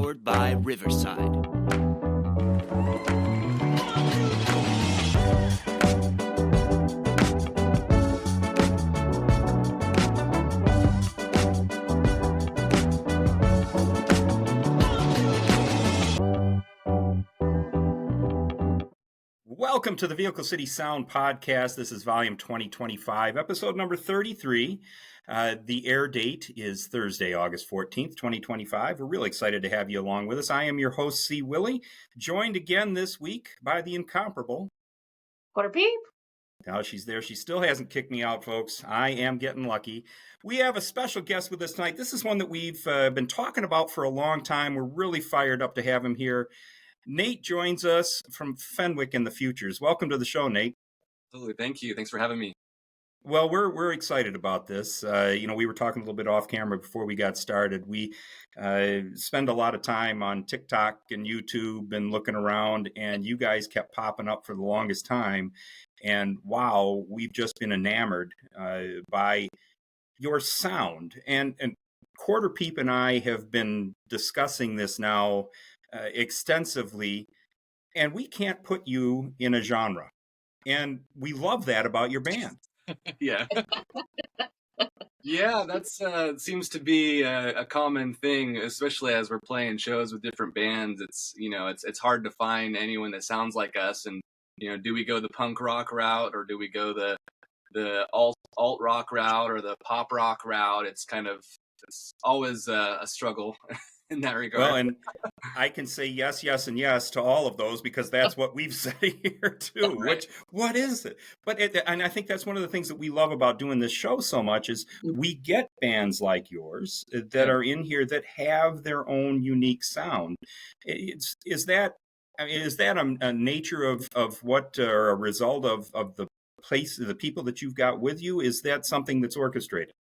powered by Riverside. Welcome to the Vehicle City Sound Podcast. This is volume 2025, episode number 33. The air date is Thursday, August 14th, 2025. We're really excited to have you along with us. I am your host, C. Willie, joined again this week by the incomparable Quarter Peep. Now she's there. She still hasn't kicked me out, folks. I am getting lucky. We have a special guest with us tonight. This is one that we've been talking about for a long time. We're really fired up to have him here. Nate joins us from Fenwick the Futures. Welcome to the show, Nate. Absolutely. Thank you. Thanks for having me. Well, we're excited about this. We were talking a little bit off camera before we got started. We spend a lot of time on TikTok and YouTube and looking around, and you guys kept popping up for the longest time. And wow, we've just been enamored by your sound. And Quarter Peep and I have been discussing this now extensively, and we can't put you in a genre. And we love that about your band. Yeah. Yeah, that's seems to be a common thing, especially as we're playing shows with different bands. It's hard to find anyone that sounds like us. And do we go the punk rock route, or do we go the alt rock route, or the pop rock route? It's always a struggle in that regard. Well, and I can say yes, yes, and yes to all of those, because that's what we've said here too. Right. What is it? And I think that's one of the things that we love about doing this show so much is we get bands like yours that are in here that have their own unique sound. Is that a nature of what, or a result of the people that you've got with you? Is that something that's orchestrated?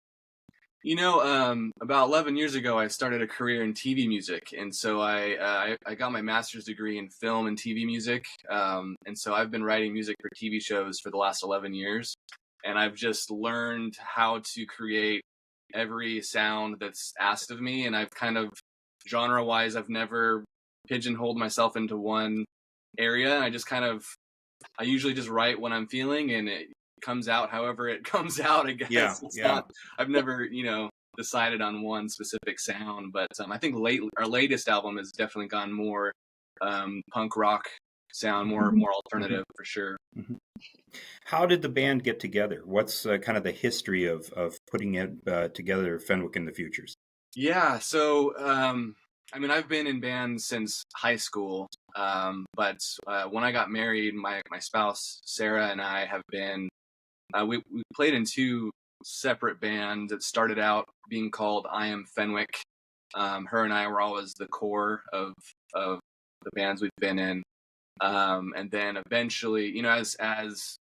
About 11 years ago, I started a career in TV music. And so I got my master's degree in film and TV music. And so I've been writing music for TV shows for the last 11 years. And I've just learned how to create every sound that's asked of me. And I've genre-wise, I've never pigeonholed myself into one area. I usually just write what I'm feeling, and it comes out however it comes out, I guess. I've never decided on one specific sound, but I think our latest album has definitely gone more punk rock sound, more alternative for sure. Mm-hmm. How did the band get together? What's kind of the history of putting it together, Fenwick the Futures? Yeah, so I've been in bands since high school, but when I got married, my spouse Sarah and I have been we played in two separate bands that started out being called I Am Fenwick. Her and I were always the core of the bands we've been in. And then eventually, as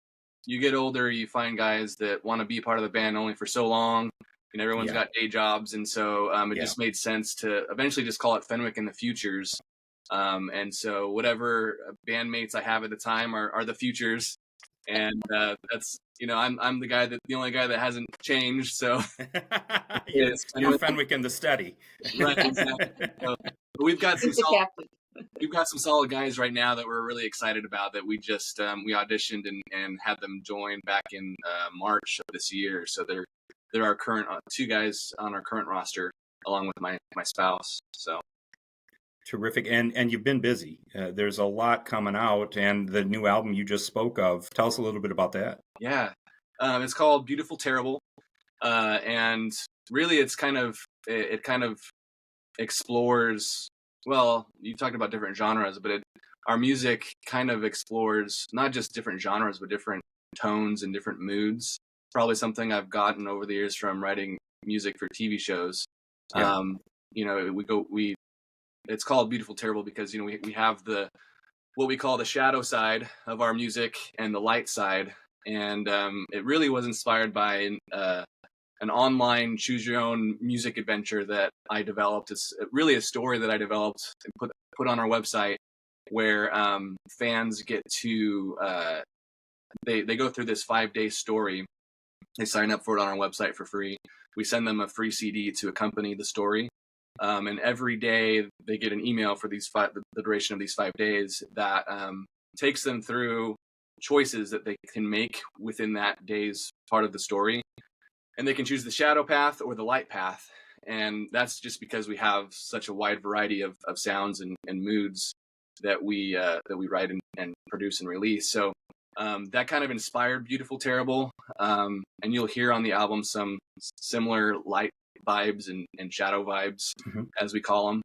you get older, you find guys that want to be part of the band only for so long, and everyone's got day jobs. And so it just made sense to eventually just call it Fenwick the Futures. And so whatever bandmates I have at the time are the Futures. And that's, I'm the only guy that hasn't changed. So you're Fenwick the steady. Right, exactly. So, but we've got some solid guys right now that we're really excited about, that we just we auditioned and had them join back in March of this year. So they're our current two guys on our current roster, along with my spouse. So. Terrific. And you've been busy. There's a lot coming out, and the new album you just spoke of. Tell us a little bit about that. Yeah. It's called Beautiful Terrible. And really it kind of explores, well, you talked about different genres, but our music kind of explores not just different genres, but different tones and different moods. Probably something I've gotten over the years from writing music for TV shows. Yeah. It's called Beautiful Terrible because, we have what we call the shadow side of our music and the light side. And it really was inspired by an online choose your own music adventure that I developed. It's really a story that I developed and put on our website, where fans get to, they go through this 5-day story. They sign up for it on our website for free. We send them a free CD to accompany the story. And every day they get an email for the duration of these 5 days that takes them through choices that they can make within that day's part of the story. And they can choose the shadow path or the light path. And that's just because we have such a wide variety of sounds and moods that we write and produce and release. So that kind of inspired Beautiful Terrible. And you'll hear on the album some similar light vibes and shadow vibes, as we call them.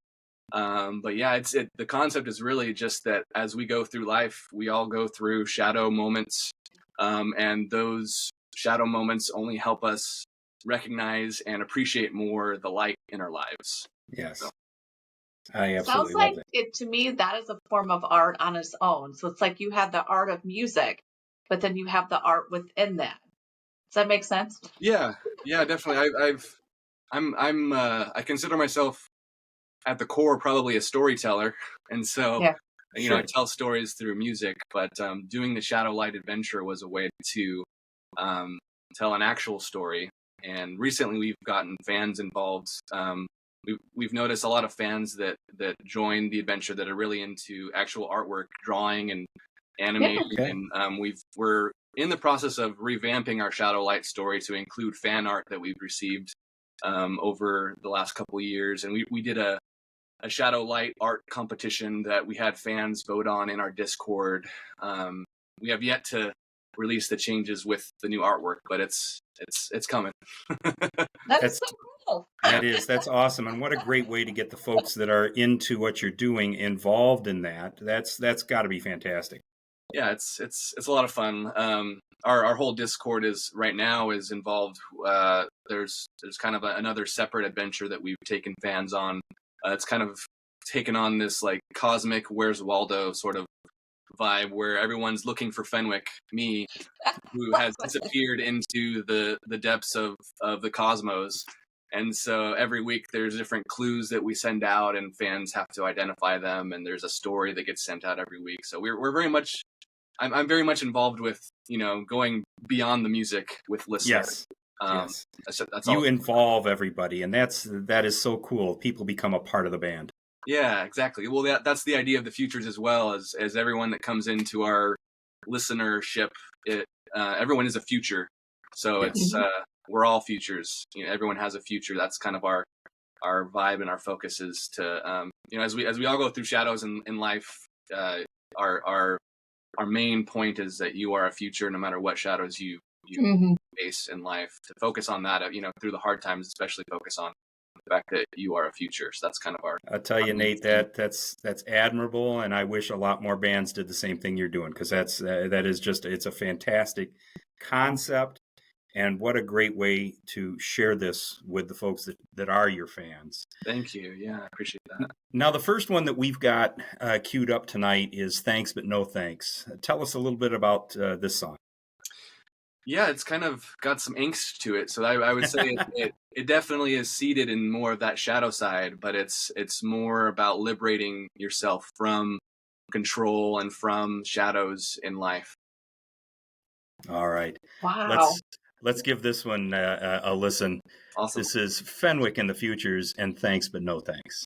But yeah, the concept is really just that as we go through life, we all go through shadow moments. And those shadow moments only help us recognize and appreciate more the light in our lives. Yes. So. I absolutely love it. To me, that is a form of art on its own. So it's like you have the art of music, but then you have the art within that. Does that make sense? Yeah, definitely. I consider myself at the core probably a storyteller, and so I tell stories through music. But doing the Shadow Light Adventure was a way to tell an actual story. And recently, we've gotten fans involved. We've noticed a lot of fans that join the adventure that are really into actual artwork, drawing and animating. Okay. And we're in the process of revamping our Shadow Light story to include fan art that we've received over the last couple of years. And we did a Shadow Light art competition that we had fans vote on in our Discord. We have yet to release the changes with the new artwork, but it's coming. That's so cool. That's awesome. And what a great way to get the folks that are into what you're doing involved in that. That's got to be fantastic. Yeah, it's a lot of fun. Our whole Discord is involved. There's kind of another separate adventure that we've taken fans on. It's kind of taken on this like cosmic Where's Waldo sort of vibe where everyone's looking for Fenwick, me, who has disappeared into the depths of the cosmos. And so every week there's different clues that we send out and fans have to identify them, and there's a story that gets sent out every week. So we're very much I'm very much involved with, going beyond the music with listeners. Yes. That's you involve everybody, and that is so cool. People become a part of the band. Yeah, exactly. Well, that's the idea of the Futures as well, as everyone that comes into our listenership, everyone is a future. So it's we're all futures. Everyone has a future. That's kind of our vibe and our focus is to as we all go through shadows in life, our main point is that you are a future no matter what shadows you face in life. To focus on that, through the hard times, especially focus on the fact that you are a future. So that's kind of I'll tell you, Nate, that's admirable, and I wish a lot more bands did the same thing you're doing, because that is just, it's a fantastic concept, and what a great way to share this with the folks that are your fans. Thank you. Yeah, I appreciate that. Now, the first one that we've got queued up tonight is Thanks But No Thanks. Tell us a little bit about this song. Yeah, it's kind of got some angst to it. So I would say it definitely is seated in more of that shadow side, but it's more about liberating yourself from control and from shadows in life. All right. Wow. Let's give this one a listen. Awesome. This is Fenwick and the Futures and Thanks But No Thanks.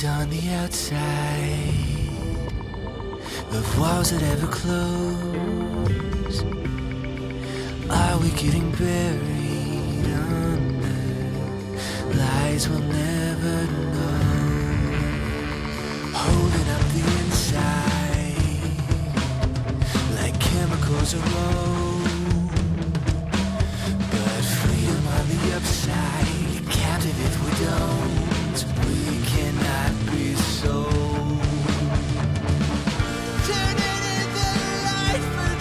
On the outside of walls that ever close, are we getting buried under lies we'll never know? Holding up the inside like chemicals erode, but freedom on the upside, captive if we don't. We cannot be so. Turn it into light for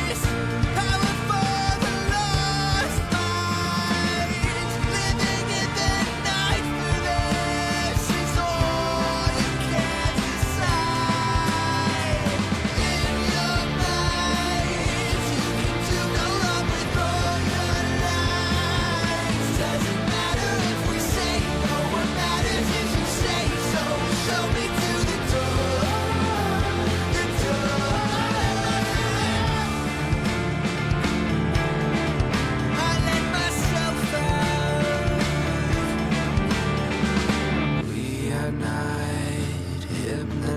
this.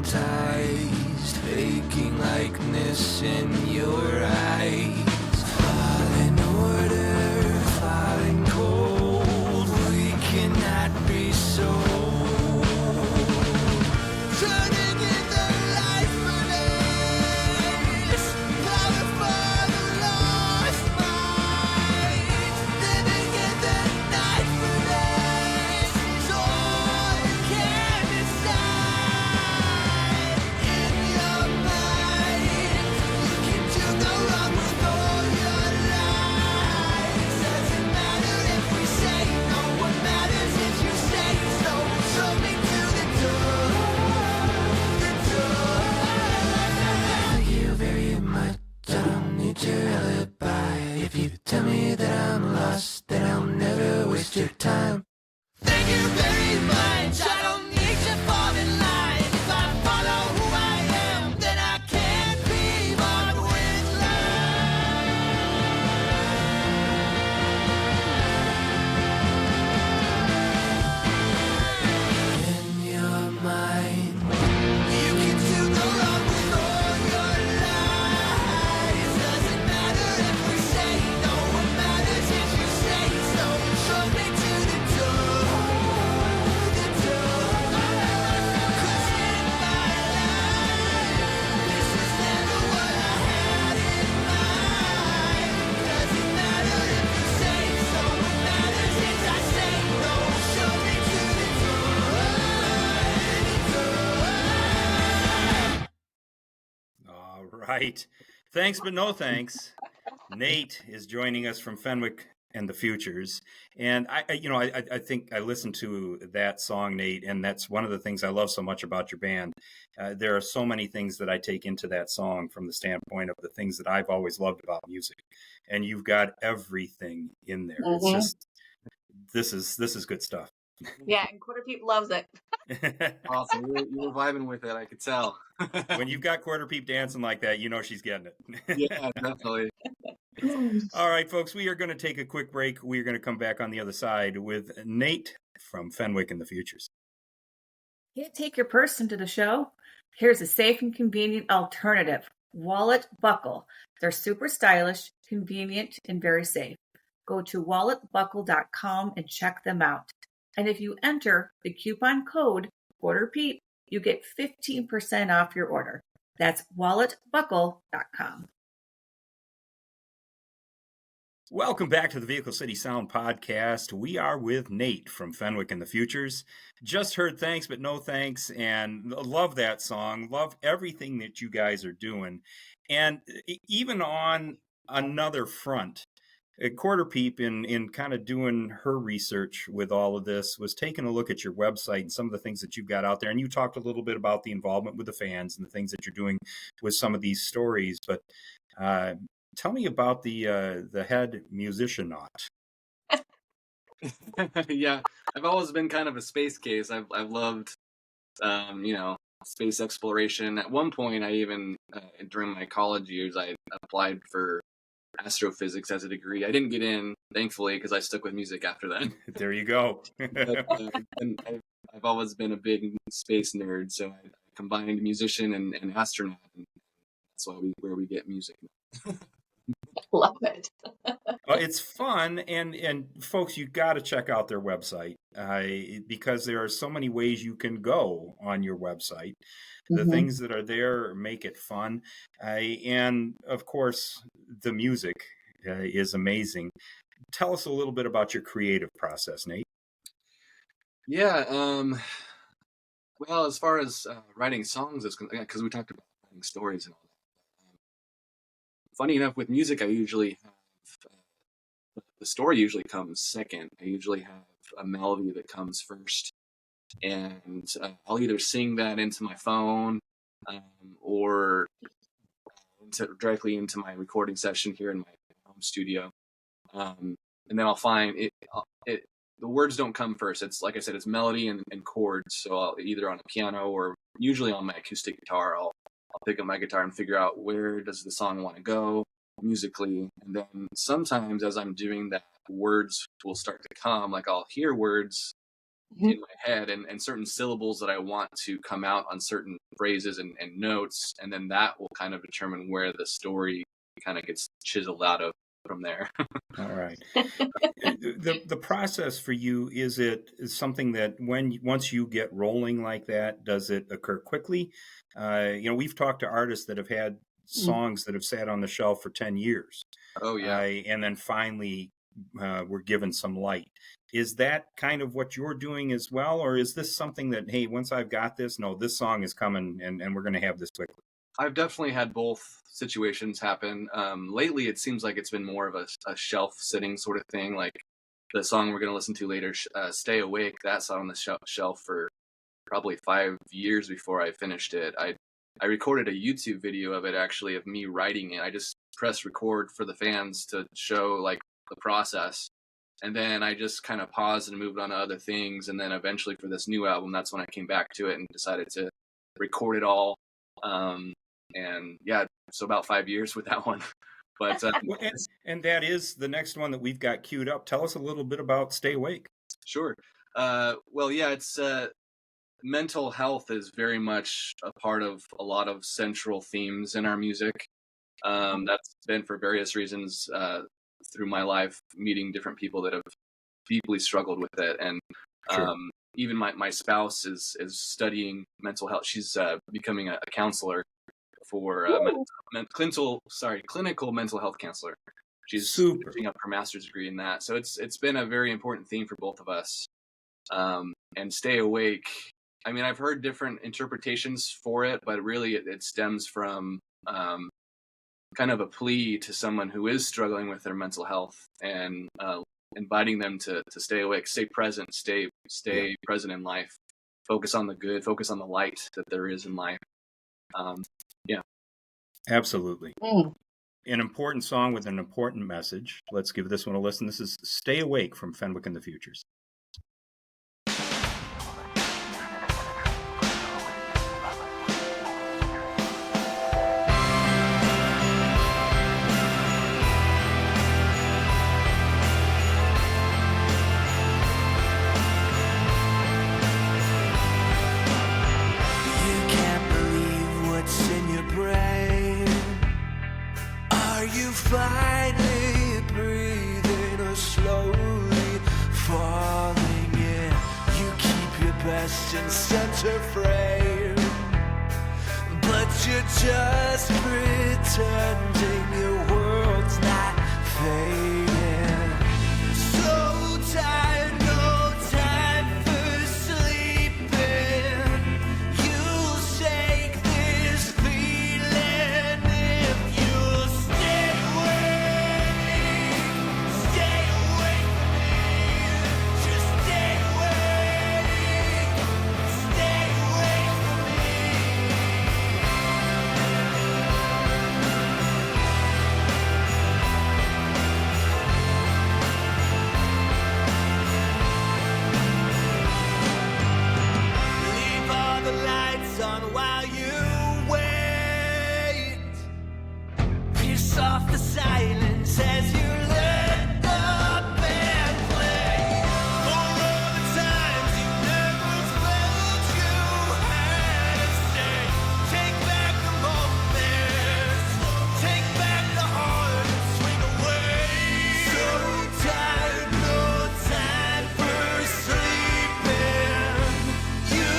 hypnotized, faking likeness in your eyes. Falling order, falling cold, we cannot be sold. Turning in the light for this, power for the lost mind. Living in the night for this is all you can decide. In your mind, you can do no wrong with all your lies. Doesn't matter if we say no, what matters is you say so. Show me to the door, the door. Thank you very much. I don't need your alibi. If you tell me that I'm lost, then I'll never waste your time. Thank you very much. I don't need to fall in line. If I follow who I am, then I can't be bought with love. In your mind, you can do no wrong with all your lies. Doesn't matter if we say no, what matters is you say so. Show me to the door, the door. 'Cause in my life, this is never what I had in mind. Doesn't matter if you say so, what matters is I say no. Show me to the door, the door. All right. Thanks, but no thanks. Nate is joining us from Fenwick and the Futures. And I think I listened to that song, Nate, and that's one of the things I love so much about your band. There are so many things that I take into that song from the standpoint of the things that I've always loved about music. And you've got everything in there. It's just, this is good stuff. Yeah, and Quarter Peep loves it. Awesome. You were vibing with it, I could tell. When you've got Quarter Peep dancing like that, you know she's getting it. Yeah, definitely. All right, folks, we are going to take a quick break. We are going to come back on the other side with Nate from Fenwick and the Futures. Can't take your purse into the show? Here's a safe and convenient alternative. Wallet Buckle. They're super stylish, convenient, and very safe. Go to walletbuckle.com and check them out. And if you enter the coupon code QuarterPeep, you get 15% off your order. That's walletbuckle.com. Welcome back to the Vehicle City Sound Podcast. We are with Nate from Fenwick and the Futures. Just heard Thanks But No Thanks, and love that song. Love everything that you guys are doing. And even on another front, Quarter Peep, in kind of doing her research with all of this, was taking a look at your website and some of the things that you've got out there. And you talked a little bit about the involvement with the fans and the things that you're doing with some of these stories. But tell me about the head musicianaut. Yeah, I've always been kind of a space case. I've loved, space exploration. At one point, I even during my college years, I applied for astrophysics as a degree. I didn't get in, thankfully, because I stuck with music after that. There you go. But, and I've always been a big space nerd, so I combined musician and astronaut, and that's where we get music. Love it. It's fun, and folks, you got to check out their website because there are so many ways you can go on your website. The things that are there make it fun, and of course, the music is amazing. Tell us a little bit about your creative process, Nate. Yeah, well, as far as writing songs, because we talked about writing stories and all that. Funny enough, with music, I usually have the story usually comes second. I usually have a melody that comes first, and I'll either sing that into my phone or directly into my recording session here in my home studio, and then I'll find it. The words don't come first. It's like I said, it's melody and chords. So I'll either on a piano or usually on my acoustic guitar, I'll pick up my guitar and figure out where does the song want to go musically. And then sometimes as I'm doing that, words will start to come. Like I'll hear words in my head, and certain syllables that I want to come out on certain phrases and notes, and then that will kind of determine where the story kind of gets chiseled out of from there. All right. The process for you, is something that once you get rolling like that, does it occur quickly? We've talked to artists that have had songs that have sat on the shelf for 10 years. Oh yeah. And then finally were given some light. Is that kind of what you're doing as well? Or is this something that, hey, once I've got this, no, this song is coming and we're going to have this quickly? I've definitely had both situations happen. Lately, it seems like it's been more of a shelf sitting sort of thing. Like the song we're going to listen to later, Stay Awake, that sat on the shelf for probably 5 years before I finished it. I recorded a YouTube video of it, actually, of me writing it. I just pressed record for the fans to show like the process. And then I just kind of paused and moved on to other things. And then eventually for this new album, that's when I came back to it and decided to record it all. And yeah, so about 5 years with that one. But and that is the next one that we've got queued up. Tell us a little bit about Stay Awake. Sure. Well, yeah, it's mental health is very much a part of a lot of central themes in our music. That's been for various reasons through my life, meeting different people that have deeply struggled with it. And Sure. Even my spouse is studying mental health. She's becoming a counselor for clinical mental health counselor. She's finishing up her master's degree in that. So it's been a very important theme for both of us. And Stay Awake, I mean, I've heard different interpretations for it, but really it stems from kind of a plea to someone who is struggling with their mental health, and inviting them to stay awake, stay present, stay present in life, focus on the good, focus on the light that there is in life. Yeah. Absolutely. An important song with an important message. Let's give this one a listen. This is Stay Awake from Fenwick and the Futures. Finally breathing or slowly falling in. You keep your best in center frame, but you're just pretending your world's not fading. So tired, no time for sleeping. You'll shake this feeling if you'll stay awake. Stay awake from me. Just stay awake. Stay awake from me. Leave all the lights on while you wait. Pierce off the silence as you let the band play. For all the times you never felt you had to stay. Take back the moments. Take back the heart and swing away. So tired, no time for sleeping. You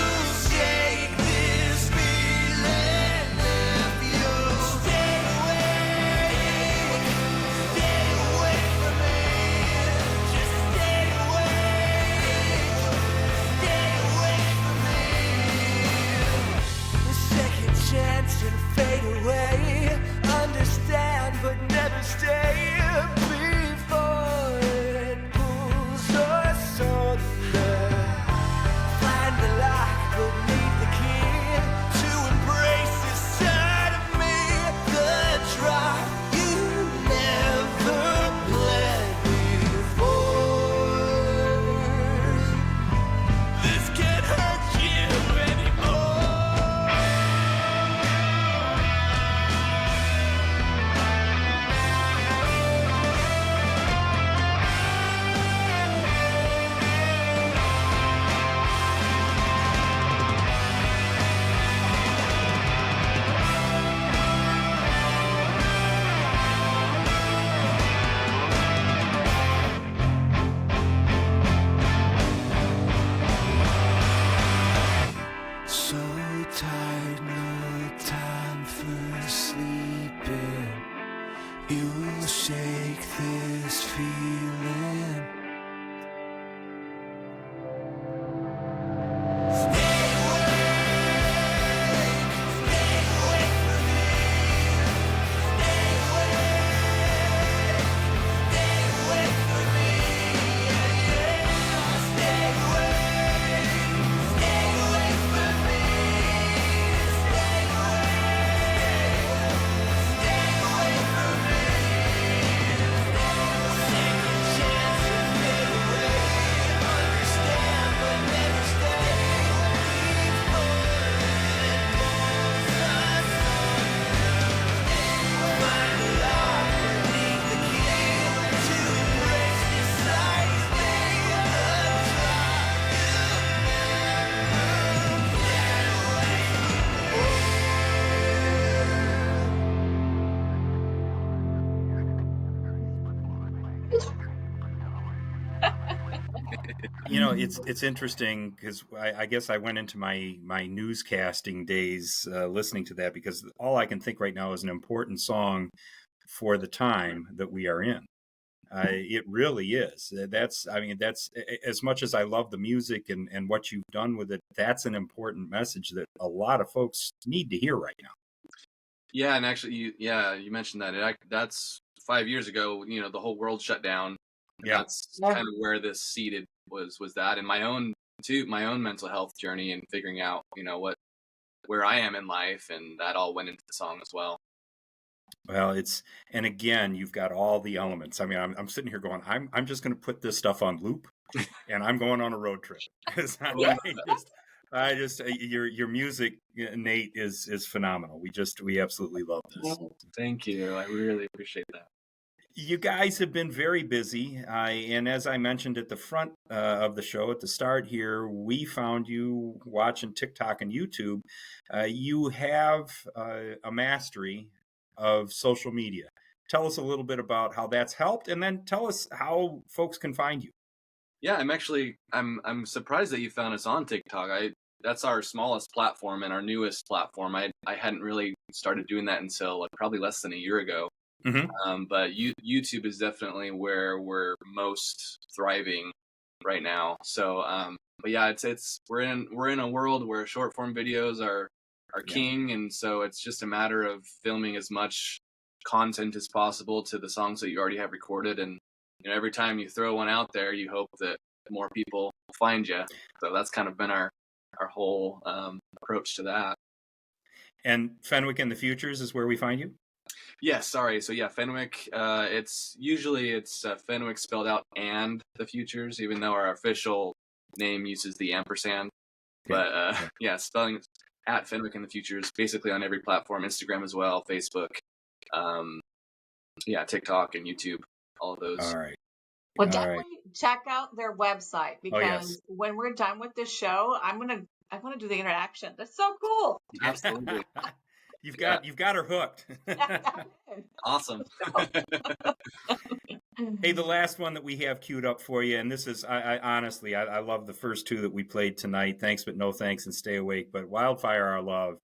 shake this feeling if you stay awake. Stay awake from me. Just stay awake. Stay awake from me. A second chance and fade away. Understand but never stay before it pulls us under. Find the lock but need the key to embrace this side of me. The drop you never bled before. This can't hurt you anymore. You will shake this feeling. You know, it's interesting because I guess I went into my newscasting days listening to that, because all I can think right now is an important song for the time that we are in. It really is. That's as much as I love the music and what you've done with it, that's an important message that a lot of folks need to hear right now. Yeah, and actually, you mentioned that. That's 5 years ago. You know, the whole world shut down. Yeah. That's kind of where this seeded was that, and my own mental health journey and figuring out, you know, where I am in life, and that all went into the song as well. Well, and again, you've got all the elements. I mean, I'm sitting here going, I'm just going to put this stuff on loop, and I'm going on a road trip. Your music, Nate, is phenomenal. We absolutely love this. Thank you. I really appreciate that. You guys have been very busy, and as I mentioned at the front of the show at the start here, we found you watching TikTok and YouTube. You have a mastery of social media. Tell us a little bit about how that's helped, and then tell us how folks can find you. Yeah, I'm surprised that you found us on TikTok. That's our smallest platform and our newest platform. I hadn't really started doing that until probably less than a year ago. Mm-hmm. But YouTube is definitely where we're most thriving right now. So, but yeah, we're in a world where short form videos are king, and so it's just a matter of filming as much content as possible to the songs that you already have recorded, and you know, every time you throw one out there, you hope that more people find you. So that's kind of been our whole approach to that. And Fenwick and the Futures is where we find you? Yes, sorry. So yeah, Fenwick, it's Fenwick spelled out and the Futures, even though our official name uses the ampersand. But yeah, spelling at Fenwick and the Futures, basically on every platform, Instagram as well, Facebook, TikTok and YouTube, all of those. All right. Well, definitely check out their website, because when we're done with this show, I want to do the interaction. That's so cool. Absolutely. You've got her hooked. Awesome. Hey, the last one that we have queued up for you, and this is, I honestly love the first two that we played tonight, Thanks But No Thanks and Stay Awake, but Wildfire Our Love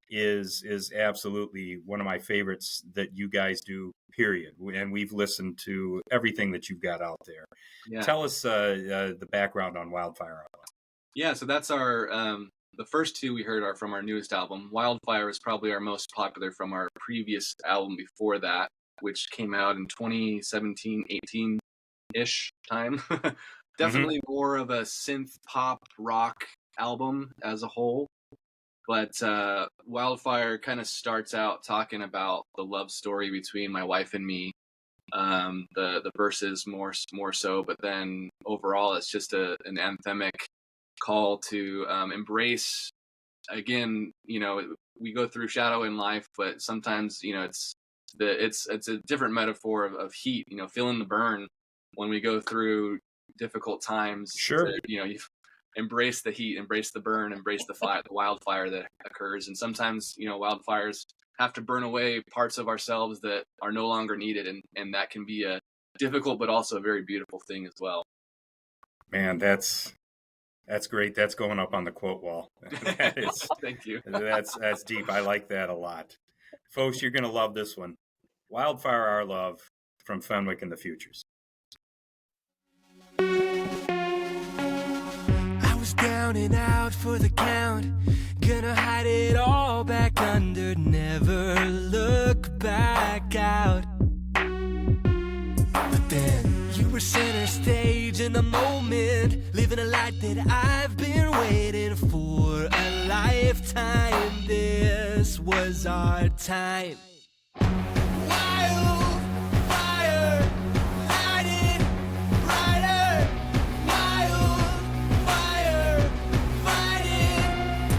is absolutely one of my favorites that you guys do, period. And we've listened to everything that you've got out there. Yeah. Tell us the background on Wildfire Our Love. Yeah, so that's our, the first two we heard are from our newest album. Wildfire is probably our most popular from our previous album before that, which came out in 2017, 18-ish time. Definitely more of a synth pop rock album as a whole. But Wildfire kind of starts out talking about the love story between my wife and me. The verses more so, but then overall it's just an anthemic call to embrace. Again, you know, we go through shadow in life, but sometimes, you know, it's a different metaphor of heat, you know, feeling the burn when we go through difficult times. Sure. You know, you embrace the heat, embrace the burn, embrace the fire, the wildfire that occurs. And sometimes, you know, wildfires have to burn away parts of ourselves that are no longer needed, and that can be a difficult but also a very beautiful thing as well. Man, that's great. That's going up on the quote wall. Thank you. That's deep. I like that a lot. Folks, you're going to love this one. Wildfire Our Love from Fenwick and the Futures. I was down and out for the count, gonna hide it all back under, never look back out. But then you were center stage in the moment, living a life that I've been waiting for a lifetime. This was our time. Wildfire, light it brighter. Wildfire, fight it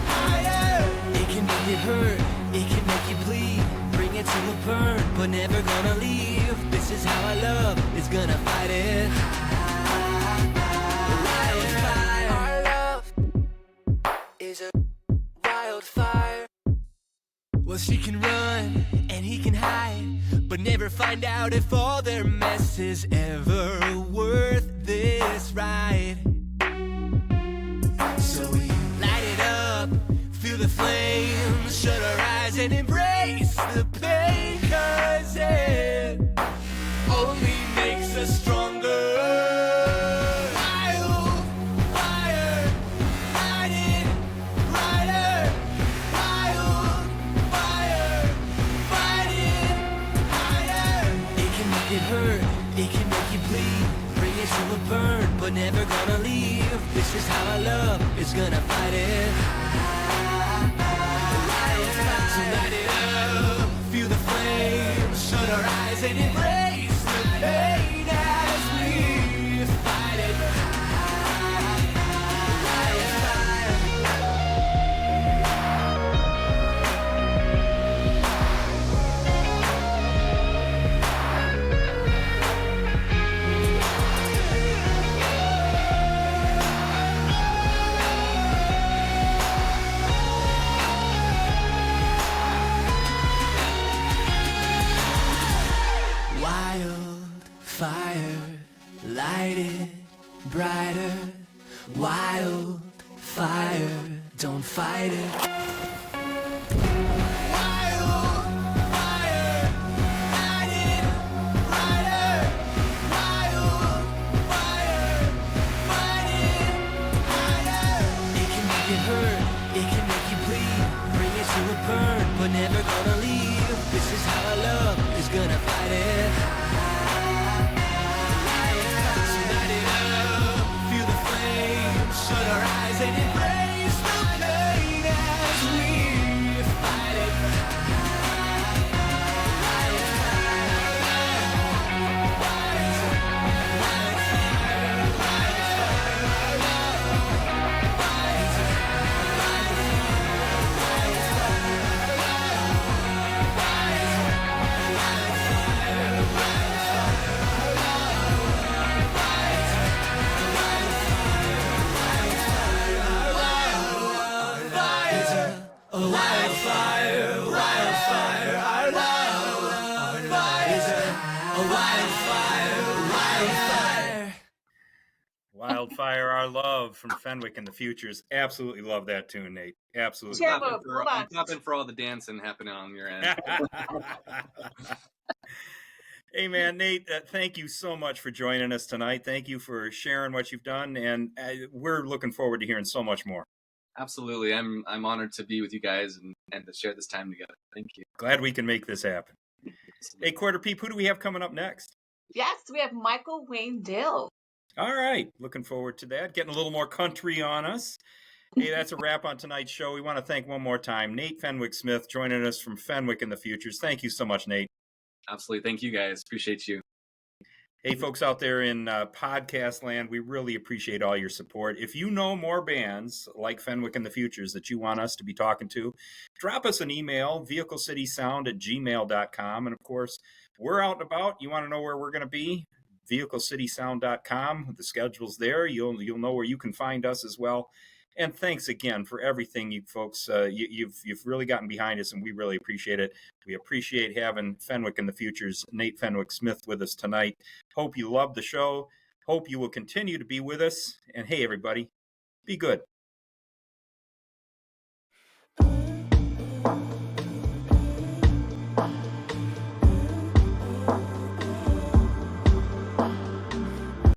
higher. It can make you hurt, it can make you bleed. Bring it to a burn, but never gonna leave. This is how I love is gonna fight it. Wildfire, our love is a wildfire. Well, she can run and he can hide, but never find out if all their mess is ever worth this ride. So we light it up, feel the flames, shut our eyes and embrace the pain, 'cause it only makes us stronger. Wildfire, light it brighter. Wildfire, fight it higher. It can make it hurt, it can make you bleed. Bring it to a burn, but never gonna leave. This is how I love is gonna fight it. So light it up, feel the flames, shut our eyes and embrace the pain as we fight it. Wildfire, light it brighter. Wildfire, don't fight it. Wildfire, light it brighter. Wildfire, fight it higher. It can make you hurt, it can make you bleed. Bring it to a burn, but never gonna leave. This is how I love is gonna fight it. Shut our eyes and embrace the pain as we fight it. Wildfire Our Love from Fenwick and the Futures. Absolutely love that tune, Nate. Absolutely. Yeah, love but I'm clapping for all the dancing happening on your end. it. Hey, man, Nate, thank you so much for joining us tonight. Thank you for sharing what you've done, and we're looking forward to hearing so much more. Absolutely. I'm honored to be with you guys and to share this time together. Thank you. Glad we can make this happen. Hey, Quarter Peep, who do we have coming up next? Yes, we have Michael Wayne Dill. All right. Looking forward to that. Getting a little more country on us. Hey, that's a wrap on tonight's show. We want to thank one more time Nate Fenwick Smith joining us from Fenwick and the Futures. Thank you so much, Nate. Absolutely. Thank you, guys. Appreciate you. Hey, folks out there in podcast land, we really appreciate all your support. If you know more bands like Fenwick and the Futures that you want us to be talking to, drop us an email, vehiclecitysound@gmail.com. And, of course, we're out and about. You want to know where we're going to be? vehiclecitysound.com. The schedule's there. You'll know where you can find us as well. And thanks again for everything, you folks. You've really gotten behind us, and we really appreciate it. We appreciate having Fenwick and the Futures, Nate Fenwick Smith, with us tonight. Hope you loved the show. Hope you will continue to be with us. And hey, everybody, be good.